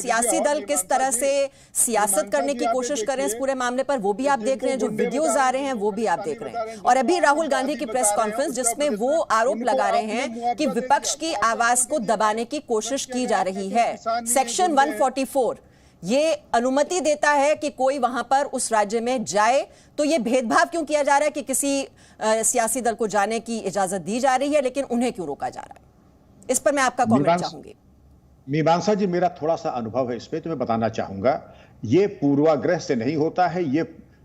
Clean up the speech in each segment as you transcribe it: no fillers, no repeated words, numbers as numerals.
सियासी दल किस तरह से सियासत करने की कोशिश कर रहे हैं इस पूरे मामले पर, वो भी आप देख रहे हैं, जो वीडियोज आ रहे हैं वो भी आप देख रहे हैं। और अभी राहुल गांधी की प्रेस कॉन्फ्रेंस जिसमें वो आरोप लगा रहे हैं कि विपक्ष की आवाज को दबाने की कोशिश की जा रही है। सेक्शन 144 ये अनुमति देता है कि कोई वहां पर उस राज्य में जाए, तो ये भेदभाव क्यों किया जा रहा है कि किसी सियासी दल को जाने की इजाजत दी जा रही है लेकिन उन्हें क्यों रोका जा रहा है? इस पर मैं आपका कमेंट चाहूंगी। मीमांसा जी, मेरा थोड़ा सा अनुभव है इस पे, तो मैं बताना चाहूंगा, ये पूर्वाग्रह से नहीं होता है, ये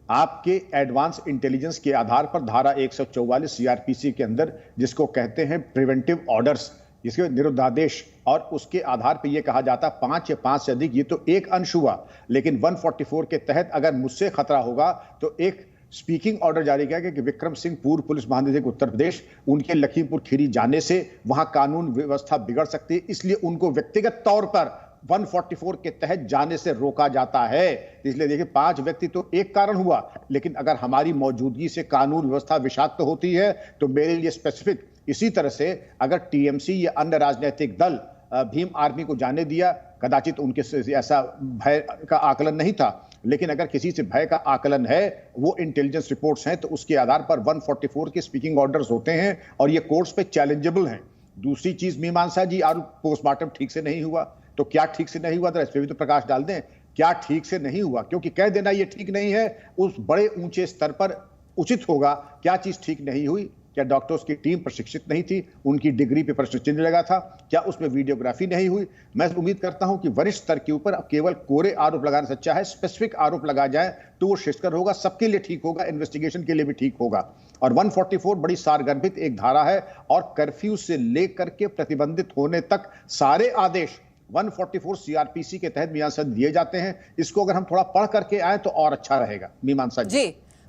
आपके एडवांस इंटेलिजेंस के आधार पर धारा 144 सीआरपीसी के अंदर जिसको कहते हैं प्रिवेंटिव ऑर्डर्स, जिसके निरुद्धादेश, और उसके आधार पर यह कहा जाता 5 या 5 से अधिक, ये तो एक अंश हुआ, लेकिन 144 के तहत अगर मुझसे खतरा होगा तो एक स्पीकिंग ऑर्डर जारी किया गया कि विक्रम सिंह पूर्व पुलिस महानिदेशक उत्तर प्रदेश, उनके लखीमपुर खीरी जाने से वहां कानून व्यवस्था बिगड़ सकती है, इसलिए उनको व्यक्तिगत तौर पर 144 के तहत जाने से रोका जाता है। इसलिए देखिए 5 व्यक्ति तो एक कारण हुआ, लेकिन अगर हमारी मौजूदगी से कानून व्यवस्था विषाक्त होती है तो मेरे लिए स्पेसिफिक, इसी तरह से अगर टीएमसी या अन्य राजनीतिक दल भीम आर्मी को जाने दिया, कदाचित उनके ऐसा भय का आकलन नहीं था, लेकिन अगर किसी से भय का आकलन है, वो इंटेलिजेंस रिपोर्ट्स हैं, तो उसके आधार पर 144 के स्पीकिंग ऑर्डर्स होते हैं और ये कोर्ट्स पे चैलेंजेबल हैं। दूसरी चीज मीमांसा जी, और पोस्टमार्टम ठीक से नहीं हुआ, तो क्या ठीक से नहीं हुआ तो इस पे भी तो प्रकाश डाल दें, क्या ठीक से नहीं हुआ, क्योंकि कह देना ये ठीक नहीं है उस बड़े ऊंचे स्तर पर उचित होगा। क्या चीज ठीक नहीं हुई? क्या डॉक्टर्स की टीम प्रशिक्षित नहीं थी, उनकी डिग्री पे प्रश्न चिन्ह लगा था, क्या उसमें वीडियोग्राफी नहीं हुई? मैं उम्मीद करता हूं कि वरिष्ठ स्तर के ऊपर केवल कोरे आरोप लगाना सच्चा है, स्पेसिफिक आरोप लगा जाए तो वो श्रेष्ठकर होगा, सबके लिए ठीक होगा, इन्वेस्टिगेशन के लिए भी ठीक होगा। और 144 बड़ी सारगर्भित एक धारा है और कर्फ्यू से लेकर के प्रतिबंधित होने तक सारे आदेश 144 सीआरपीसी के तहत मीमांसा दिए जाते हैं। इसको अगर हम थोड़ा पढ़ करके आए तो और अच्छा रहेगा। मीमांसा जी।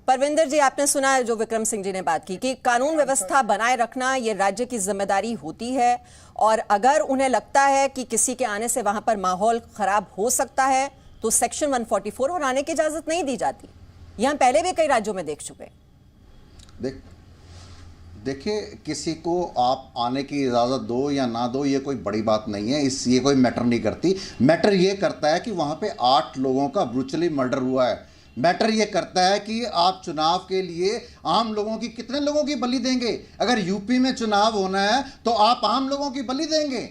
परविंदर जी, आपने सुना है जो विक्रम सिंह जी ने बात की कि कानून व्यवस्था बनाए रखना ये राज्य की जिम्मेदारी होती है, और अगर उन्हें लगता है कि किसी के आने से वहां पर माहौल खराब हो सकता है तो सेक्शन 144 और आने की इजाजत नहीं दी जाती। यह हम पहले भी कई राज्यों में देख चुके। देखिए, किसी को आप आने की इजाज़त दो या ना दो, ये कोई बड़ी बात नहीं है, ये कोई मैटर नहीं करती। मैटर ये करता है कि वहाँ पे 8 लोगों का ब्रूचली मर्डर हुआ है। मैटर ये करता है कि आप चुनाव के लिए आम लोगों की, कितने लोगों की बलि देंगे? अगर यूपी में चुनाव होना है तो आप आम लोगों की बलि देंगे?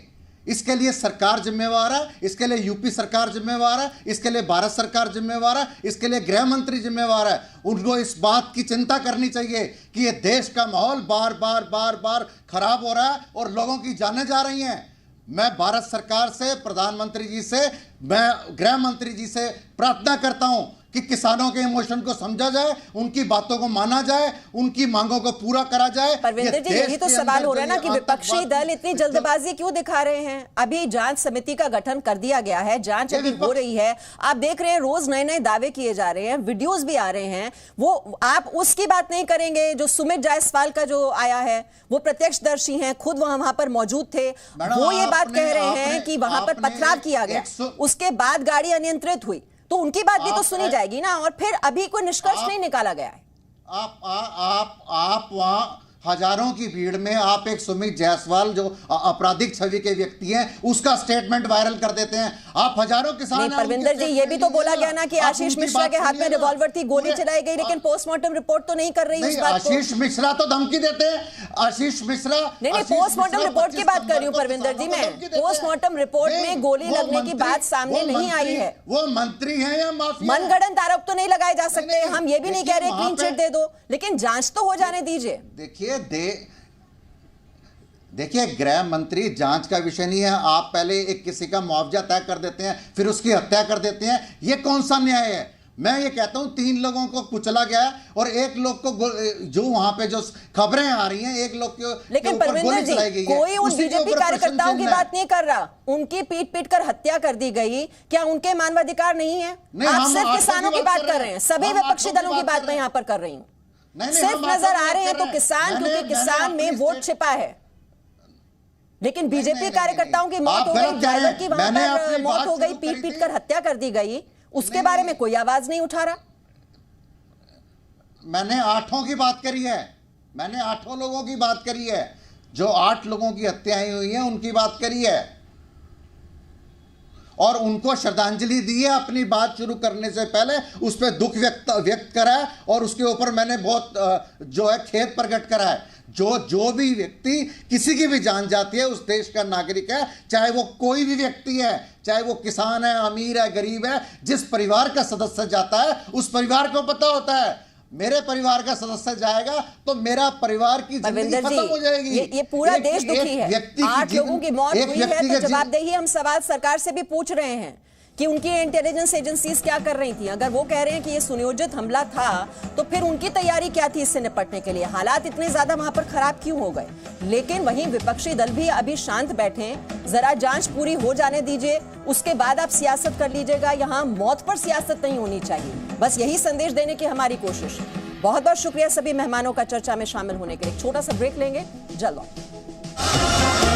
इसके लिए सरकार जिम्मेवार है, इसके लिए यूपी सरकार जिम्मेवार है, इसके लिए भारत सरकार जिम्मेवार है, इसके लिए गृह मंत्री जिम्मेवार है। उनको इस बात की चिंता करनी चाहिए कि ये देश का माहौल बार बार खराब हो रहा है और लोगों की जानें जा रही हैं। मैं भारत सरकार से, प्रधानमंत्री जी से, मैं गृह मंत्री जी से प्रार्थना करता हूं कि किसानों के इमोशन को समझा जाए, उनकी बातों को माना जाए, उनकी मांगों को पूरा करा जाए। परविंदर जी, यही तो सवाल हो रहा है ना कि विपक्षी दल इतनी जल्दबाजी क्यों दिखा रहे हैं? अभी जांच समिति का गठन कर दिया गया है, जांच अभी हो रही है, आप देख रहे हैं रोज नए नए दावे किए जा रहे हैं, वीडियोस भी आ रहे हैं। वो आप उसकी बात नहीं करेंगे जो सुमित जायसवाल का जो आया है, वो प्रत्यक्षदर्शी हैं, खुद वहां पर मौजूद थे, वो ये बात कह रहे हैं कि वहां पर पथराव किया गया, उसके बाद गाड़ी अनियंत्रित हुई, तो उनकी बात भी तो सुनी जाएगी ना। और फिर अभी कोई निष्कर्ष नहीं निकाला गया है। आप वहां हजारों की भीड़ में आप एक सुमित जायसवाल जो आपराधिक छवि के व्यक्ति हैं उसका स्टेटमेंट वायरल कर देते हैं। आप हजारों किसान, परविंदर जी, ये भी तो बोला गया ना कि आशीष मिश्रा के हाथ में रिवॉल्वर थी, गोली चलाई गई, लेकिन पोस्टमार्टम रिपोर्ट तो नहीं कर रही उस बात को। आशीष मिश्रा तो धमकी देते हैं। आशीष मिश्रा नहीं, पोस्टमार्टम रिपोर्ट की बात कर रही हूँ परविंदर जी। मैं पोस्टमार्टम रिपोर्ट में गोली लगने की बात सामने नहीं आई है। वो मंत्री है या माफिया? मनगढ़ंत आरोप तो नहीं लगाए जा सकते। हम ये भी नहीं कह रहे क्लीन चिट दे दो, लेकिन जांच तो हो जाने दीजिए। देखिए, गृह मंत्री जांच का विषय नहीं है। आप पहले एक किसी का मुआवजा तय कर देते हैं, फिर उसकी हत्या कर देते हैं, ये कौन सा न्याय है? मैं ये कहता हूं 3 लोगों को कुचला गया और 1 लोग को, जो वहां पे जो खबरें आ रही हैं, 1 लोग के, लेकिन परविंदर जी, कोई उन बीजेपी कार्यकर्ताओं की बात नहीं कर रहा, उनकी पीट कर हत्या कर दी गई, क्या उनके मानवाधिकार नहीं है? आप सिर्फ किसानों की बात कर रहे हैं, सभी विपक्षी दलों की बात मैं यहां पर कर रही हूं। सिर्फ नजर आ रहे हैं तो किसान, क्योंकि किसान में वोट छिपा है। लेकिन बीजेपी कार्यकर्ताओं की मौत हो गई, ड्राइवर की वहां पर मौत हो गई, पीट कर हत्या कर दी गई, उसके बारे में कोई आवाज नहीं उठा रहा। मैंने 8 की बात करी है, मैंने 8 लोगों की बात करी है, जो 8 लोगों की हत्याएं हुई हैं उनकी बात करी है। और उनको श्रद्धांजलि दी है। अपनी बात शुरू करने से पहले उस पर दुख व्यक्त करा है और उसके ऊपर मैंने बहुत जो है खेद प्रकट करा है। जो भी व्यक्ति किसी की भी जान जाती है उस देश का नागरिक है, चाहे वो कोई भी व्यक्ति है, चाहे वो किसान है, अमीर है, गरीब है, जिस परिवार का सदस्य जाता है उस परिवार को पता होता है मेरे परिवार का सदस्य जाएगा तो मेरा परिवार की जिंदगी खत्म हो जाएगी। ये पूरा देश दुखी है। 8 लोगों की मौत हुई है तो जवाबदेही हम सवाल सरकार से भी पूछ रहे हैं कि उनकी इंटेलिजेंस एजेंसीज क्या कर रही थी। अगर वो कह रहे हैं कि ये सुनियोजित हमला था तो फिर उनकी तैयारी क्या थी इससे निपटने के लिए? हालात इतने ज्यादा वहां पर खराब क्यों हो गए? लेकिन वहीं विपक्षी दल भी अभी शांत बैठे हैं। जरा जांच पूरी हो जाने दीजिए, उसके बाद आप सियासत कर लीजिएगा। यहाँ मौत पर सियासत नहीं होनी चाहिए। बस यही संदेश देने की हमारी कोशिश। बहुत बहुत शुक्रिया सभी मेहमानों का चर्चा में शामिल होने के लिए। छोटा सा ब्रेक लेंगे, जल्द लौटेंगे।